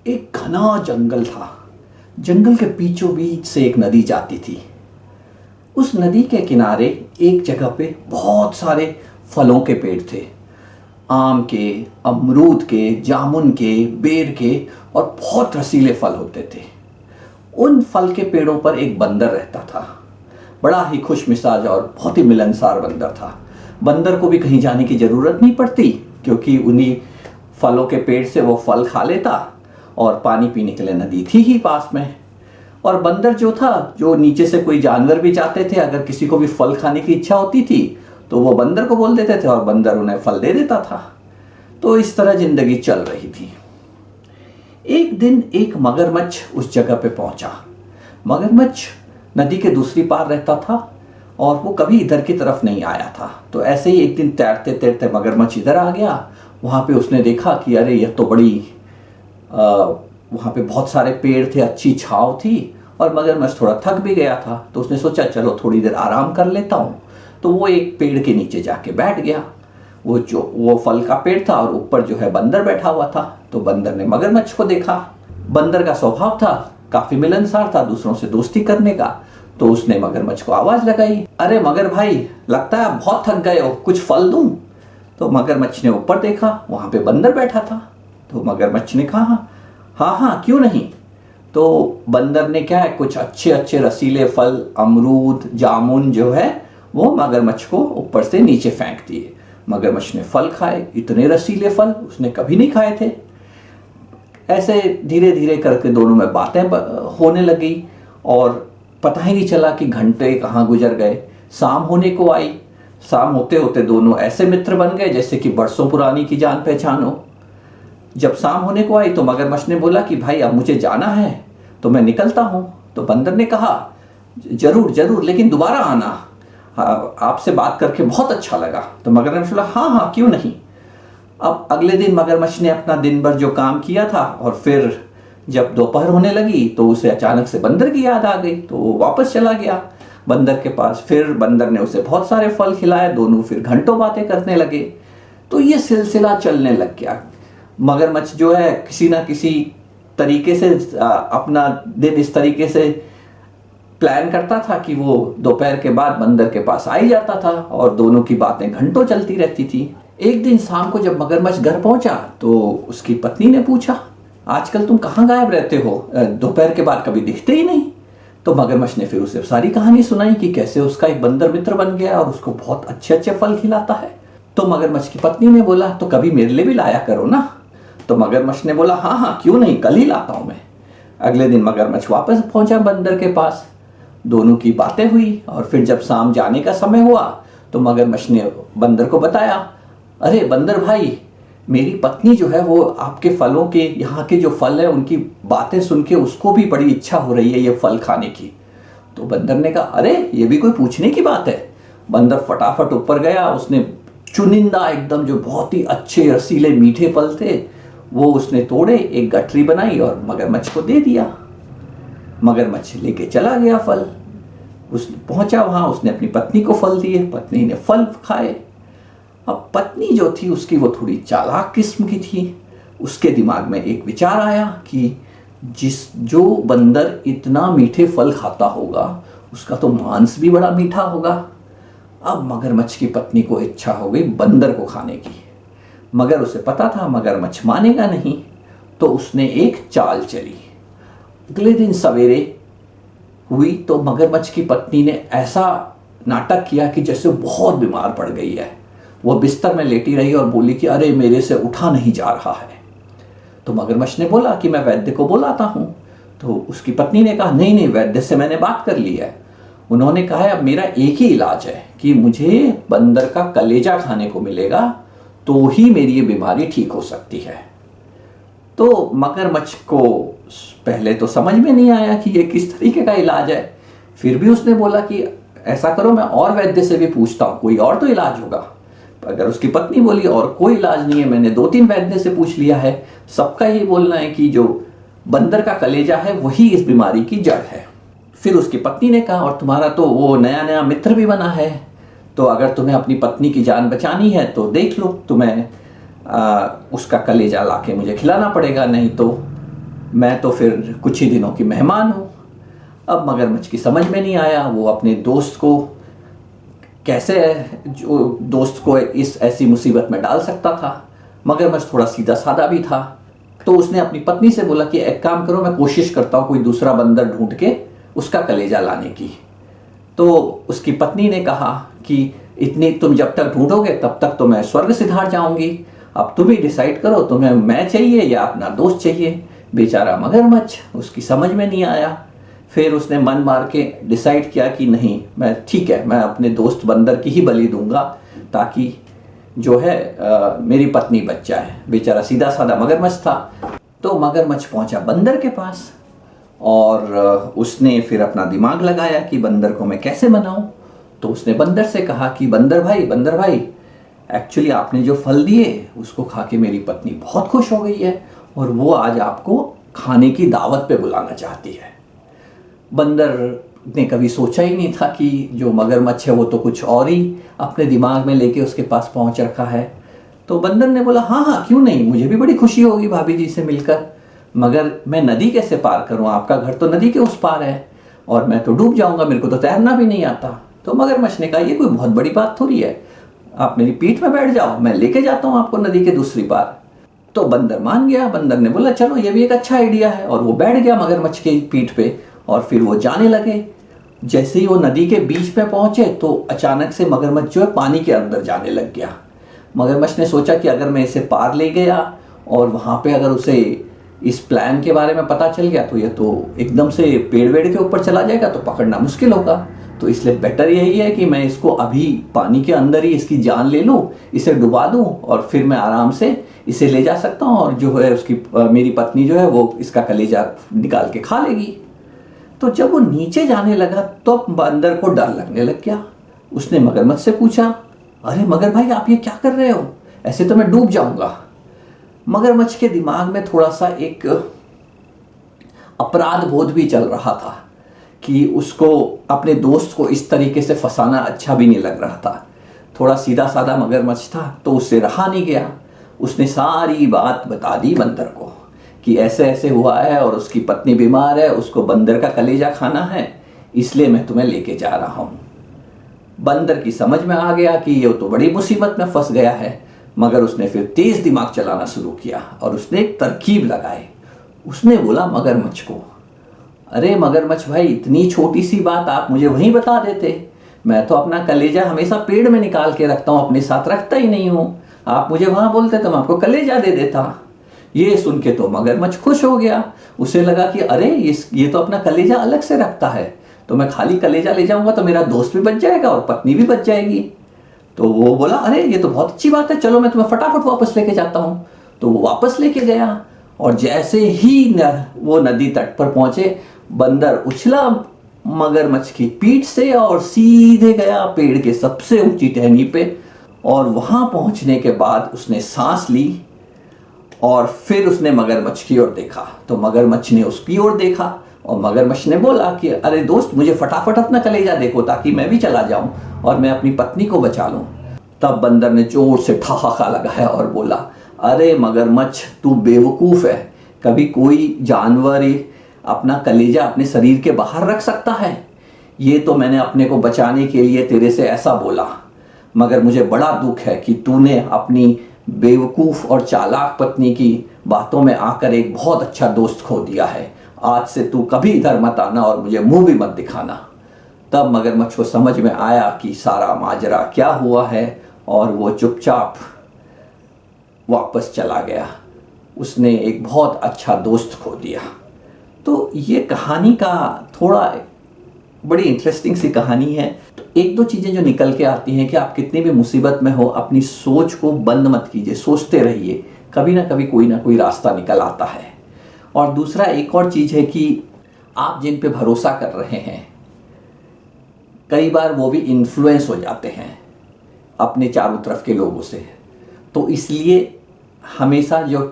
एक घना जंगल था। जंगल के बीचों बीच से एक नदी जाती थी। उस नदी के किनारे एक जगह पे बहुत सारे फलों के पेड़ थे। आम के, अमरूद के, जामुन के, बेर के और बहुत रसीले फल होते थे। उन फल के पेड़ों पर एक बंदर रहता था। बड़ा ही खुश मिजाज और बहुत ही मिलनसार बंदर था। बंदर को भी कहीं जाने की ज़रूरत नहीं पड़ती, क्योंकि उन्हीं फलों के पेड़ से वो फल खा लेता और पानी पीने के लिए नदी थी ही पास में। और बंदर जो था, जो नीचे से कोई जानवर भी जाते थे, अगर किसी को भी फल खाने की इच्छा होती थी तो वो बंदर को बोल देते थे और बंदर उन्हें फल दे देता था। तो इस तरह जिंदगी चल रही थी। एक दिन एक मगरमच्छ उस जगह पे पहुंचा। मगरमच्छ नदी के दूसरी पार रहता था और वो कभी इधर की तरफ नहीं आया था। तो ऐसे ही एक दिन तैरते तैरते मगरमच्छ इधर आ गया। वहाँ पे उसने देखा कि अरे यह तो बड़ी वहाँ पे बहुत सारे पेड़ थे, अच्छी छाँव थी और मगरमच्छ थोड़ा थक भी गया था। तो उसने सोचा चलो थोड़ी देर आराम कर लेता हूँ। तो वो एक पेड़ के नीचे जाके बैठ गया। वो फल का पेड़ था और ऊपर जो है बंदर बैठा हुआ था। तो बंदर ने मगरमच्छ को देखा। बंदर का स्वभाव था काफी मिलनसार था, दूसरों से दोस्ती करने का। तो उसने मगरमच्छ को आवाज लगाई, अरे मगर भाई, लगता है आप बहुत थक गए हो, कुछ फल दूं? तो मगरमच्छ ने ऊपर देखा, वहां पे बंदर बैठा था। तो मगरमच्छ ने कहा हाँ हाँ क्यों नहीं। तो बंदर ने क्या है, कुछ अच्छे अच्छे रसीले फल, अमरूद, जामुन जो है वो मगरमच्छ को ऊपर से नीचे फेंक दिए। मगरमच्छ ने फल खाए। इतने रसीले फल उसने कभी नहीं खाए थे। ऐसे धीरे धीरे करके दोनों में बातें होने लगी और पता ही नहीं चला कि घंटे कहाँ गुजर गए। शाम होने को आई। शाम होते होते दोनों ऐसे मित्र बन गए जैसे कि बरसों पुरानी की जान पहचान हो। जब शाम होने को आई तो मगरमच्छ ने बोला कि भाई अब मुझे जाना है, तो मैं निकलता हूँ। तो बंदर ने कहा जरूर जरूर, लेकिन दोबारा आना, आपसे बात करके बहुत अच्छा लगा। तो मगरमच्छ बोला हाँ हाँ क्यों नहीं। अब अगले दिन मगरमच्छ ने अपना दिन भर जो काम किया था और फिर जब दोपहर होने लगी तो उसे अचानक से बंदर की याद आ गई। तो वो वापस चला गया बंदर के पास। फिर बंदर ने उसे बहुत सारे फल खिलाए। दोनों फिर घंटों बातें करने लगे। तो ये सिलसिला चलने लग गया। मगरमच्छ जो है किसी ना किसी तरीके से अपना दिन इस तरीके से प्लान करता था कि वो दोपहर के बाद बंदर के पास आ ही जाता था और दोनों की बातें घंटों चलती रहती थी। एक दिन शाम को जब मगरमच्छ घर पहुंचा तो उसकी पत्नी ने पूछा, आजकल तुम कहाँ गायब रहते हो, दोपहर के बाद कभी दिखते ही नहीं। तो मगरमच्छ ने फिर उसे सारी कहानी सुनाई कि कैसे उसका एक बंदर मित्र बन गया और उसको बहुत अच्छे अच्छे फल खिलाता है। तो मगरमच्छ की पत्नी ने बोला तो कभी मेरे लिए भी लाया करो ना। तो मगरमच्छ ने बोला हाँ हाँ क्यों नहीं, कल ही लाता हूं मैं। अगले दिन मगरमच्छ वापस पहुंचा बंदर के पास। दोनों की बातें हुई और फिर जब शाम जाने का समय हुआ तो मगरमच्छ ने बंदर को बताया, अरे बंदर भाई, मेरी पत्नी जो है वो आपके फलों के, यहाँ के जो फल है उनकी बातें सुन के उसको भी बड़ी इच्छा हो रही है ये फल खाने की। तो बंदर ने कहा अरे ये भी कोई पूछने की बात है। बंदर फटाफट ऊपर गया। उसने चुनिंदा एकदम जो बहुत ही अच्छे रसीले मीठे फल थे वो उसने तोड़े, एक गठरी बनाई और मगरमच्छ को दे दिया। मगरमच्छ लेके चला गया फल। उस पहुंचा वहां, उसने अपनी पत्नी को फल दिए, पत्नी ने फल खाए। अब पत्नी जो थी उसकी वो थोड़ी चालाक किस्म की थी। उसके दिमाग में एक विचार आया कि जो बंदर इतना मीठे फल खाता होगा उसका तो मांस भी बड़ा मीठा होगा। अब मगरमच्छ की पत्नी को इच्छा हो गई बंदर को खाने की, मगर उसे पता था मगरमच्छ मानेगा नहीं। तो उसने एक चाल चली। अगले दिन सवेरे हुई तो मगरमच्छ की पत्नी ने ऐसा नाटक किया कि जैसे बहुत बीमार पड़ गई है। वो बिस्तर में लेटी रही और बोली कि अरे मेरे से उठा नहीं जा रहा है। तो मगरमच्छ ने बोला कि मैं वैद्य को बुलाता हूँ। तो उसकी पत्नी ने कहा नहीं नहीं, वैद्य से मैंने बात कर ली है। उन्होंने कहा है अब मेरा एक ही इलाज है कि मुझे बंदर का कलेजा खाने को मिलेगा तो ही मेरी ये बीमारी ठीक हो सकती है। तो मगरमच्छ को पहले तो समझ में नहीं आया कि ये किस तरीके का इलाज है। फिर भी उसने बोला कि ऐसा करो मैं और वैद्य से भी पूछता हूँ, कोई और तो इलाज होगा। अगर उसकी पत्नी बोली और कोई इलाज नहीं है, मैंने 2-3 वैद्य से पूछ लिया है, सबका ही बोलना है कि जो बंदर का कलेजा है वही इस बीमारी की जड़ है। फिर उसकी पत्नी ने कहा और तुम्हारा तो वो नया नया मित्र भी बना है, तो अगर तुम्हें अपनी पत्नी की जान बचानी है तो देख लो, तुम्हें उसका कलेजा लाके मुझे खिलाना पड़ेगा, नहीं तो मैं तो फिर कुछ ही दिनों की मेहमान हूँ। अब मगरमच्छ की समझ में नहीं आया वो अपने दोस्त को कैसे, जो दोस्त को इस ऐसी मुसीबत में डाल सकता था। मगरमच्छ थोड़ा सीधा साधा भी था, तो उसने अपनी पत्नी से बोला कि एक काम करो, मैं कोशिश करता हूँ कोई दूसरा बंदर ढूंढ के उसका कलेजा लाने की। तो उसकी पत्नी ने कहा कि इतनी तुम जब तक ढूंढोगे तब तक तो मैं स्वर्ग सिधार जाऊंगी, अब तुम ही डिसाइड करो, तुम्हें मैं चाहिए या अपना दोस्त चाहिए। बेचारा मगरमच्छ, उसकी समझ में नहीं आया। फिर उसने मन मार के डिसाइड किया कि नहीं, मैं ठीक है, मैं अपने दोस्त बंदर की ही बलि दूंगा ताकि जो है मेरी पत्नी बच जाए। बेचारा सीधा साधा मगरमच्छ था। तो मगरमच्छ पहुंचा बंदर के पास और उसने फिर अपना दिमाग लगाया कि बंदर को मैं कैसे मनाऊं। तो उसने बंदर से कहा कि बंदर भाई, एक्चुअली आपने जो फल दिए उसको खा के मेरी पत्नी बहुत खुश हो गई है और वो आज आपको खाने की दावत पे बुलाना चाहती है। बंदर ने कभी सोचा ही नहीं था कि जो मगरमच्छ है वो तो कुछ और ही अपने दिमाग में लेके उसके पास पहुंच रखा है। तो बंदर ने बोला हाँ हाँ क्यों नहीं, मुझे भी बड़ी खुशी होगी भाभी जी से मिलकर, मगर मैं नदी कैसे पार करूं, आपका घर तो नदी के उस पार है और मैं तो डूब जाऊंगा, मेरे को तो तैरना भी नहीं आता। तो मगरमच्छ ने कहा ये कोई बहुत बड़ी बात थोड़ी है, आप मेरी पीठ में बैठ जाओ, मैं लेके जाता हूँ आपको नदी के दूसरी पार। तो बंदर मान गया। बंदर ने बोला चलो ये भी एक अच्छा आइडिया है, और वो बैठ गया मगरमच्छ की पीठ पे और फिर वो जाने लगे। जैसे ही वो नदी के बीच में पहुंचे तो अचानक से मगरमच्छ जो है पानी के अंदर जाने लग गया। मगरमच्छ ने सोचा कि अगर मैं इसे पार ले गया और वहाँ पे अगर उसे इस प्लान के बारे में पता चल गया तो ये तो एकदम से पेड़ वेड़ के ऊपर चला जाएगा, तो पकड़ना मुश्किल होगा। तो इसलिए बेटर यही है कि मैं इसको अभी पानी के अंदर ही इसकी जान ले लूँ, इसे डुबा दूँ और फिर मैं आराम से इसे ले जा सकता हूँ और जो है उसकी मेरी पत्नी जो है वो इसका कलेजा निकाल के खा लेगी। तो जब वो नीचे जाने लगा तो बंदर को डर लगने लग गया। उसने मगरमच्छ से पूछा अरे मगर भाई आप ये क्या कर रहे हो, ऐसे तो मैं डूब जाऊंगा। मगरमच्छ के दिमाग में थोड़ा सा एक अपराध बोध भी चल रहा था कि उसको अपने दोस्त को इस तरीके से फंसाना अच्छा भी नहीं लग रहा था। थोड़ा सीधा साधा मगरमच्छ था तो उससे रहा नहीं गया। उसने सारी बात बता दी बंदर को कि ऐसे ऐसे हुआ है और उसकी पत्नी बीमार है, उसको बंदर का कलेजा खाना है, इसलिए मैं तुम्हें लेके जा रहा हूँ। बंदर की समझ में आ गया कि ये तो बड़ी मुसीबत में फंस गया है, मगर उसने फिर तेज दिमाग चलाना शुरू किया और उसने एक तरकीब लगाई। उसने बोला मगरमच्छ को अरे मगरमच्छ भाई, इतनी छोटी सी बात आप मुझे वहीं बता देते, मैं तो अपना कलेजा हमेशा पेड़ में निकाल के रखता हूँ, अपने साथ रखता ही नहीं हूँ, आप मुझे वहां बोलते तो मैं आपको कलेजा दे देता। ये सुन के तो मगरमच्छ खुश हो गया। उसे लगा कि अरे ये तो अपना कलेजा अलग से रखता है, तो मैं खाली कलेजा ले जाऊंगा तो मेरा दोस्त भी बच जाएगा और पत्नी भी बच जाएगी। तो वो बोला अरे ये तो बहुत अच्छी बात है, चलो मैं तुम्हें फटाफट वापस लेके जाता हूँ। तो वो वापस लेके गया और जैसे ही वो नदी तट पर पहुंचे, बंदर उछला मगरमच्छ की पीठ से और सीधे गया पेड़ के सबसे ऊंची टहनी पे। और वहां पहुंचने के बाद उसने सांस ली और फिर उसने मगरमच्छ की ओर देखा। तो मगरमच्छ ने उसकी ओर देखा और मगरमच्छ ने बोला कि अरे दोस्त, मुझे फटाफट अपना कलेजा देखो ताकि मैं भी चला जाऊं और मैं अपनी पत्नी को बचा लूं। तब बंदर ने जोर से ठहाका लगाया और बोला अरे मगरमच्छ, तू बेवकूफ़ है, कभी कोई जानवर अपना कलेजा अपने शरीर के बाहर रख सकता है? ये तो मैंने अपने को बचाने के लिए तेरे से ऐसा बोला, मगर मुझे बड़ा दुख है कि तूने अपनी बेवकूफ़ और चालाक पत्नी की बातों में आकर एक बहुत अच्छा दोस्त खो दिया है। आज से तू कभी इधर मत आना और मुझे मुंह भी मत दिखाना। तब मगरमच्छ को समझ में आया कि सारा माजरा क्या हुआ है और वो चुपचाप वापस चला गया। उसने एक बहुत अच्छा दोस्त खो दिया। तो ये कहानी का थोड़ा बड़ी इंटरेस्टिंग सी कहानी है। तो एक दो चीज़ें जो निकल के आती हैं कि आप कितनी भी मुसीबत में हो, अपनी सोच को बंद मत कीजिए, सोचते रहिए, कभी ना कोई रास्ता निकल आता है। और दूसरा एक और चीज़ है कि आप जिन पे भरोसा कर रहे हैं कई बार वो भी इन्फ्लुएंस हो जाते हैं अपने चारों तरफ के लोगों से। तो इसलिए हमेशा जो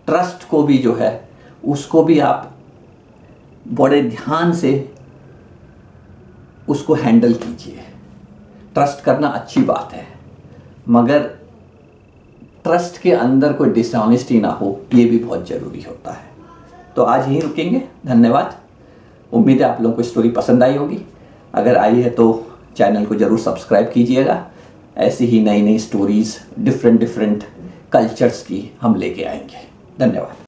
ट्रस्ट को भी जो है उसको भी आप बड़े ध्यान से उसको हैंडल कीजिए। ट्रस्ट करना अच्छी बात है, मगर ट्रस्ट के अंदर कोई डिसऑनेस्टी ना हो, ये भी बहुत ज़रूरी होता है। तो आज यहीं रुकेंगे। धन्यवाद। उम्मीद है आप लोगों को स्टोरी पसंद आई होगी। अगर आई है तो चैनल को ज़रूर सब्सक्राइब कीजिएगा। ऐसी ही नई नई स्टोरीज़ डिफरेंट कल्चर्स की हम लेके आएंगे। धन्यवाद।